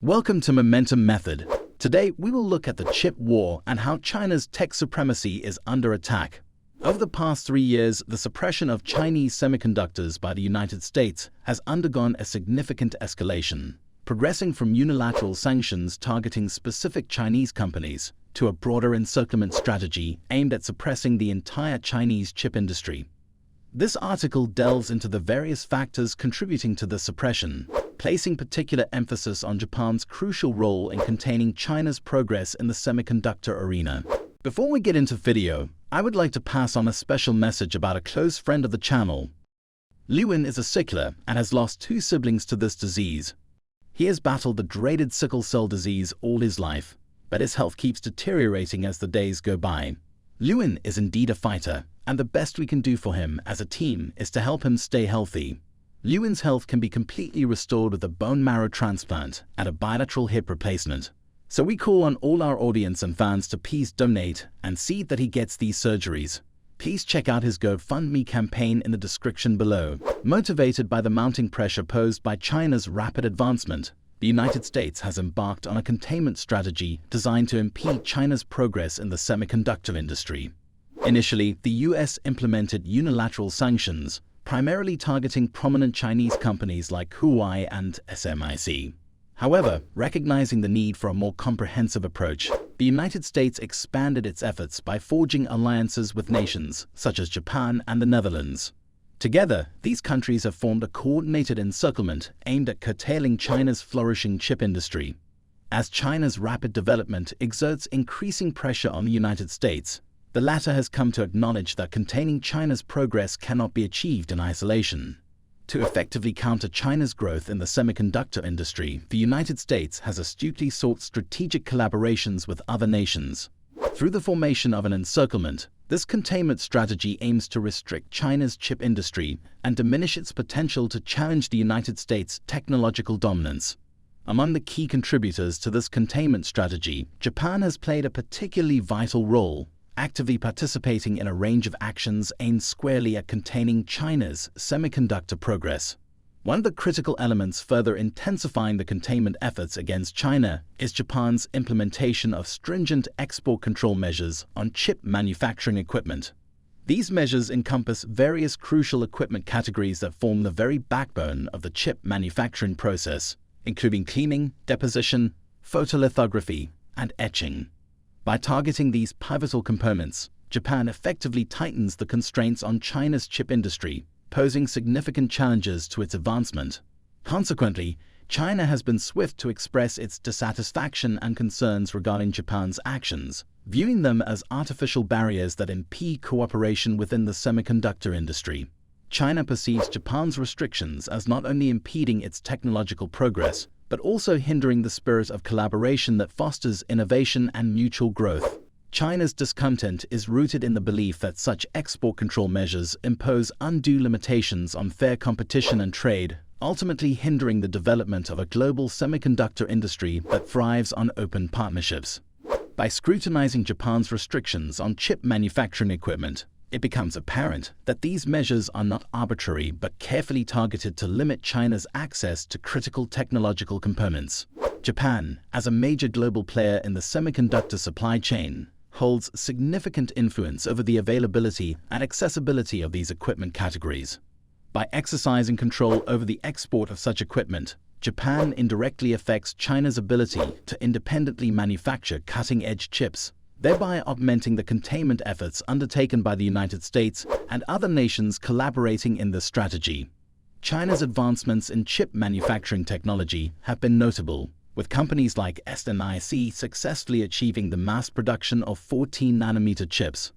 Welcome to Momentum Method. Today, we will look at the chip war and how China's tech supremacy is under attack. Over the past 3 years, the suppression of Chinese semiconductors by the United States has undergone a significant escalation, progressing from unilateral sanctions targeting specific Chinese companies to a broader encirclement strategy aimed at suppressing the entire Chinese chip industry. This article delves into the various factors contributing to the suppression, placing particular emphasis on Japan's crucial role in containing China's progress in the semiconductor arena. Before we get into video, I would like to pass on a special message about a close friend of the channel. Lewin is a sickler and has lost 2 siblings to this disease. He has battled the dreaded sickle cell disease all his life, but his health keeps deteriorating as the days go by. Lewin is indeed a fighter, and the best we can do for him as a team is to help him stay healthy. Lewin's health can be completely restored with a bone marrow transplant and a bilateral hip replacement. So we call on all our audience and fans to please donate and see that he gets these surgeries. Please check out his GoFundMe campaign in the description below. Motivated by the mounting pressure posed by China's rapid advancement, the United States has embarked on a containment strategy designed to impede China's progress in the semiconductor industry. Initially, the US implemented unilateral sanctions, primarily targeting prominent Chinese companies like Huawei and SMIC. However, recognizing the need for a more comprehensive approach, the United States expanded its efforts by forging alliances with nations such as Japan and the Netherlands. Together, these countries have formed a coordinated encirclement aimed at curtailing China's flourishing chip industry. As China's rapid development exerts increasing pressure on the United States, the latter has come to acknowledge that containing China's progress cannot be achieved in isolation. To effectively counter China's growth in the semiconductor industry, the United States has astutely sought strategic collaborations with other nations. Through the formation of an encirclement, this containment strategy aims to restrict China's chip industry and diminish its potential to challenge the United States' technological dominance. Among the key contributors to this containment strategy, Japan has played a particularly vital role, actively participating in a range of actions aimed squarely at containing China's semiconductor progress. One of the critical elements further intensifying the containment efforts against China is Japan's implementation of stringent export control measures on chip manufacturing equipment. These measures encompass various crucial equipment categories that form the very backbone of the chip manufacturing process, including cleaning, deposition, photolithography, and etching. By targeting these pivotal components, Japan effectively tightens the constraints on China's chip industry, posing significant challenges to its advancement. Consequently, China has been swift to express its dissatisfaction and concerns regarding Japan's actions, viewing them as artificial barriers that impede cooperation within the semiconductor industry. China perceives Japan's restrictions as not only impeding its technological progress, but also hindering the spirit of collaboration that fosters innovation and mutual growth. China's discontent is rooted in the belief that such export control measures impose undue limitations on fair competition and trade, ultimately hindering the development of a global semiconductor industry that thrives on open partnerships. By scrutinizing Japan's restrictions on chip manufacturing equipment, it becomes apparent that these measures are not arbitrary but carefully targeted to limit China's access to critical technological components. Japan, as a major global player in the semiconductor supply chain, holds significant influence over the availability and accessibility of these equipment categories. By exercising control over the export of such equipment, Japan indirectly affects China's ability to independently manufacture cutting-edge chips, thereby augmenting the containment efforts undertaken by the United States and other nations collaborating in this strategy. China's advancements in chip manufacturing technology have been notable, with companies like SMIC successfully achieving the mass production of 14-nanometer chips.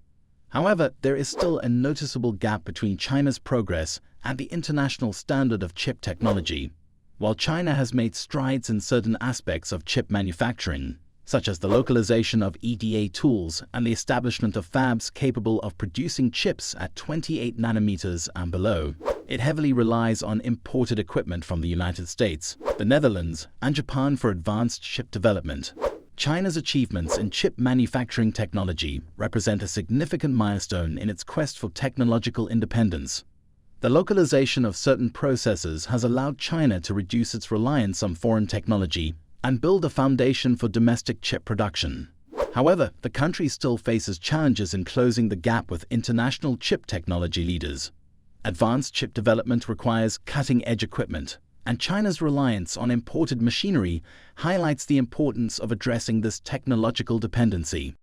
However, there is still a noticeable gap between China's progress and the international standard of chip technology. While China has made strides in certain aspects of chip manufacturing, such as the localization of EDA tools and the establishment of fabs capable of producing chips at 28 nanometers and below, it heavily relies on imported equipment from the United States, the Netherlands, and Japan for advanced chip development. China's achievements in chip manufacturing technology represent a significant milestone in its quest for technological independence. The localization of certain processes has allowed China to reduce its reliance on foreign technology and build a foundation for domestic chip production. However, the country still faces challenges in closing the gap with international chip technology leaders. Advanced chip development requires cutting-edge equipment, and China's reliance on imported machinery highlights the importance of addressing this technological dependency.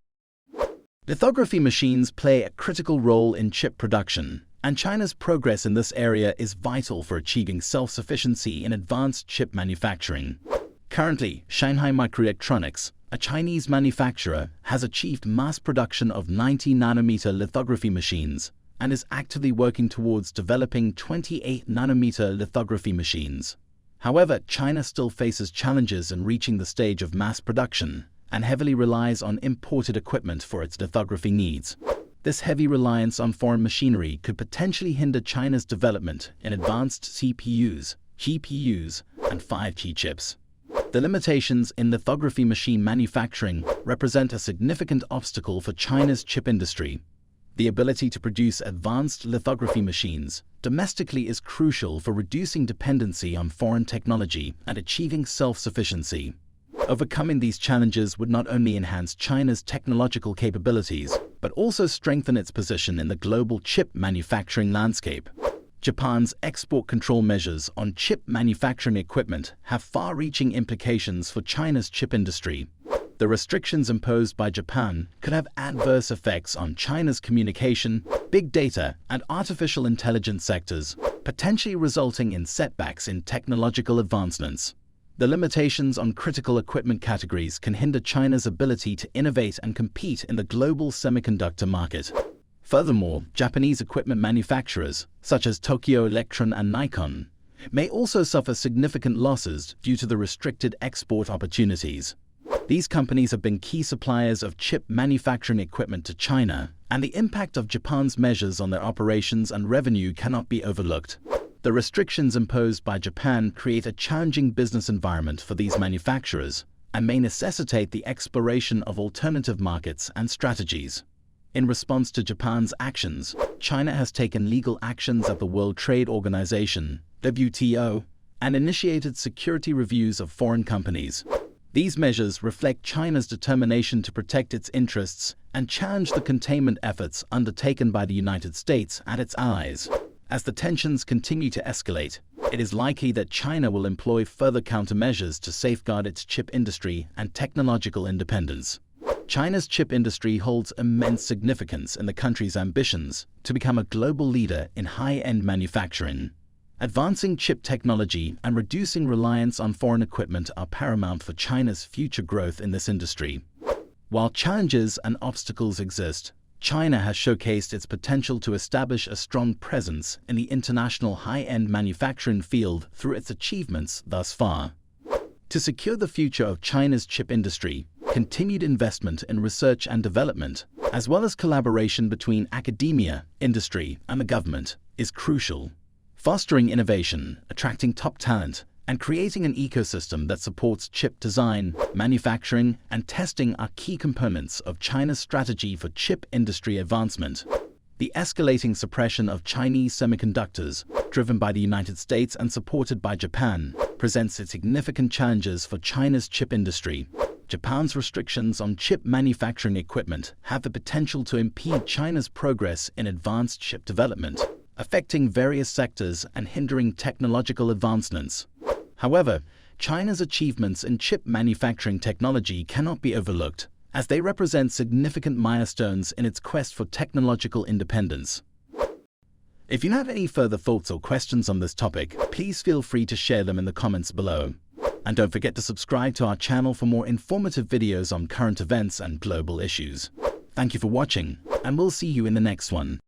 Lithography machines play a critical role in chip production, and China's progress in this area is vital for achieving self-sufficiency in advanced chip manufacturing. Currently, Shanghai Microelectronics, a Chinese manufacturer, has achieved mass production of 90-nanometer lithography machines and is actively working towards developing 28-nanometer lithography machines. However, China still faces challenges in reaching the stage of mass production and heavily relies on imported equipment for its lithography needs. This heavy reliance on foreign machinery could potentially hinder China's development in advanced CPUs, GPUs, and 5G chips. The limitations in lithography machine manufacturing represent a significant obstacle for China's chip industry. The ability to produce advanced lithography machines domestically is crucial for reducing dependency on foreign technology and achieving self-sufficiency. Overcoming these challenges would not only enhance China's technological capabilities, but also strengthen its position in the global chip manufacturing landscape. Japan's export control measures on chip manufacturing equipment have far-reaching implications for China's chip industry. The restrictions imposed by Japan could have adverse effects on China's communication, big data, and artificial intelligence sectors, potentially resulting in setbacks in technological advancements. The limitations on critical equipment categories can hinder China's ability to innovate and compete in the global semiconductor market. Furthermore, Japanese equipment manufacturers, such as Tokyo Electron and Nikon, may also suffer significant losses due to the restricted export opportunities. These companies have been key suppliers of chip manufacturing equipment to China, and the impact of Japan's measures on their operations and revenue cannot be overlooked. The restrictions imposed by Japan create a challenging business environment for these manufacturers and may necessitate the exploration of alternative markets and strategies. In response to Japan's actions, China has taken legal actions at the World Trade Organization, WTO, and initiated security reviews of foreign companies. These measures reflect China's determination to protect its interests and challenge the containment efforts undertaken by the United States and its allies. As the tensions continue to escalate, it is likely that China will employ further countermeasures to safeguard its chip industry and technological independence. China's chip industry holds immense significance in the country's ambitions to become a global leader in high-end manufacturing. Advancing chip technology and reducing reliance on foreign equipment are paramount for China's future growth in this industry. While challenges and obstacles exist, China has showcased its potential to establish a strong presence in the international high-end manufacturing field through its achievements thus far. To secure the future of China's chip industry, continued investment in research and development, as well as collaboration between academia, industry, and the government, is crucial. Fostering innovation, attracting top talent, and creating an ecosystem that supports chip design, manufacturing, and testing are key components of China's strategy for chip industry advancement. The escalating suppression of Chinese semiconductors, driven by the United States and supported by Japan, presents significant challenges for China's chip industry. Japan's restrictions on chip manufacturing equipment have the potential to impede China's progress in advanced chip development, affecting various sectors and hindering technological advancements. However, China's achievements in chip manufacturing technology cannot be overlooked, as they represent significant milestones in its quest for technological independence. If you have any further thoughts or questions on this topic, please feel free to share them in the comments below. And don't forget to subscribe to our channel for more informative videos on current events and global issues. Thank you for watching, and we'll see you in the next one.